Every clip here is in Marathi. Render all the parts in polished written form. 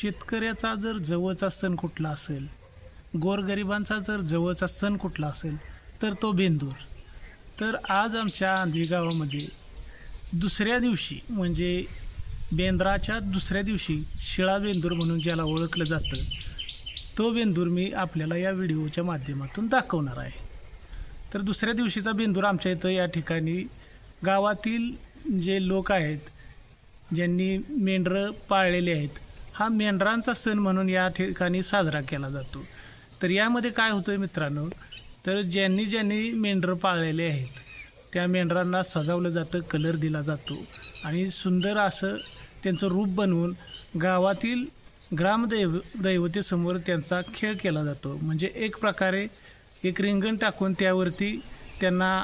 शेतकऱ्याचा जर जवळचा सण कुठला असेल, गोरगरिबांचा जर जवळचा सण कुठला असेल तर तो बेंदूर. तर आज आमच्या आंधळी गावामध्ये दुसऱ्या दिवशी म्हणजे बेंद्राच्या दुसऱ्या दिवशी शिळा बेंदूर म्हणून ज्याला ओळखलं जातं, तो बेंदूर मी आपल्याला या व्हिडिओच्या माध्यमातून दाखवणार आहे. तर दुसऱ्या दिवशीचा बेंदूर आमच्या इथं या ठिकाणी गावातील जे लोक आहेत, ज्यांनी मेंढरं पाळलेली आहेत, हा मेंढरांचा सण म्हणून या ठिकाणी साजरा केला जातो. तर यामध्ये काय होतं मित्रांनो, तर ज्यांनी मेंढरं पाळलेले आहेत त्या मेंढरांना सजवलं जातं, कलर दिला जातो आणि सुंदर असं त्यांचं रूप बनवून गावातील दैवतेसमोर त्यांचा खेळ केला जातो. म्हणजे एक प्रकारे एक रिंगण टाकून त्यावरती त्यांना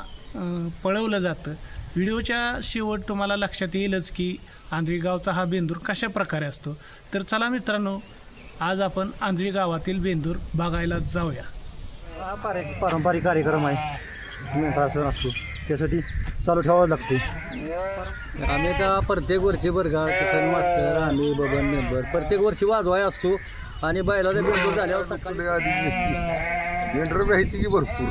पळवलं जातं. व्हिडिओच्या शेवट तुम्हाला लक्षात येईलच की आंधळी गावचा हा बेंदूर कशा प्रकारे असतो. तर चला मित्रांनो, आज आपण आंधळी गावातील बेंदूर बघायला जाऊया. हा पारंपरिक कार्यक्रम आहे, मेंढरा सण असतो, त्यासाठी चालू ठेवावं लागते. आम्ही आता प्रत्येक वर्षी बरं का किसन मास्तर आम्ही बबन मेंबर प्रत्येक वर्षी वाजवाय असतो आणि बैलाचा बेंदूर झाल्यावर सकाळी आधी मेंढर माहिती की भरपूर.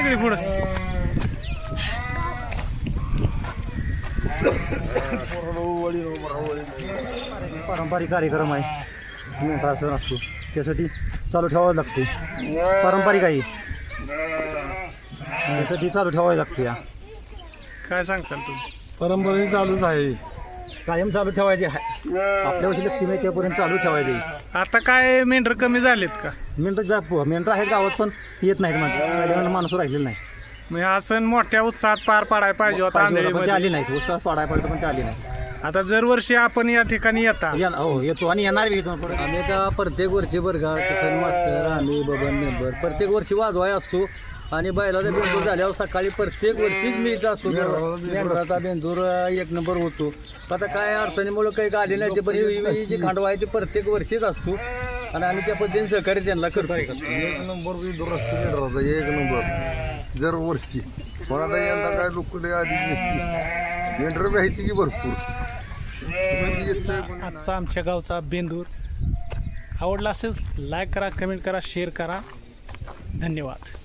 सगळी पुढं. पारंपरिक कार्यक्रम आहे मेंढरा सण असतो त्यासाठी चालू ठेवावं लागते. पारंपरिक आहे त्यासाठी चालू ठेवावं लागते. या काय सांगताल तुम्ही? परंपरा चालूच आहे कायम चालू ठेवायचे आहे. आपल्यावरची लक्ष्मी आहे त्यापर्यंत चालू ठेवायचे. आता काय मेंढर कमी झालेत का? मेंढरा आहेत गावात पण येत नाहीत म्हणजे माणूस राहिलेलं नाही. म्हणजे हा सण मोठ्या उत्साहात पार पाडायला पाहिजे होता पण ते आंधळीमध्ये. आली नाहीत. उत्साह पाडायला पाहिजे पण ते आली नाही. आता दरवर्षी आपण या ठिकाणी येता. हो येतो आणि येणार बी इथून पुढे. आम्ही आता प्रत्येक वर्षी बरं का किसन मास्तर आम्ही बबन मेंबर प्रत्येक वर्षी वाजवाय असतो आणि बैलाचा बेंदूर झाल्यावर सकाळी प्रत्येक वर्षीच मी इथं असतो. मेंढराचा बेंदूर एक नंबर होतो. आता काय अडचणीमुळे काही आले नाही ते पण ही जी खांडवा आहे ती प्रत्येक वर्षीच असतो आणि आम्ही त्या पद्धतीने सहकार्य त्यांना करतो. एक नंबर बेंदूर असतो मेंढराचा एक नंबर दरवर्षी. पण आता यंदा काय लोक आधी मेंढर माहिती की भरपूर आजचा आमच्या गावचा बेंदूर आवडला असेल लाईक करा, कमेंट करा, शेअर करा. धन्यवाद.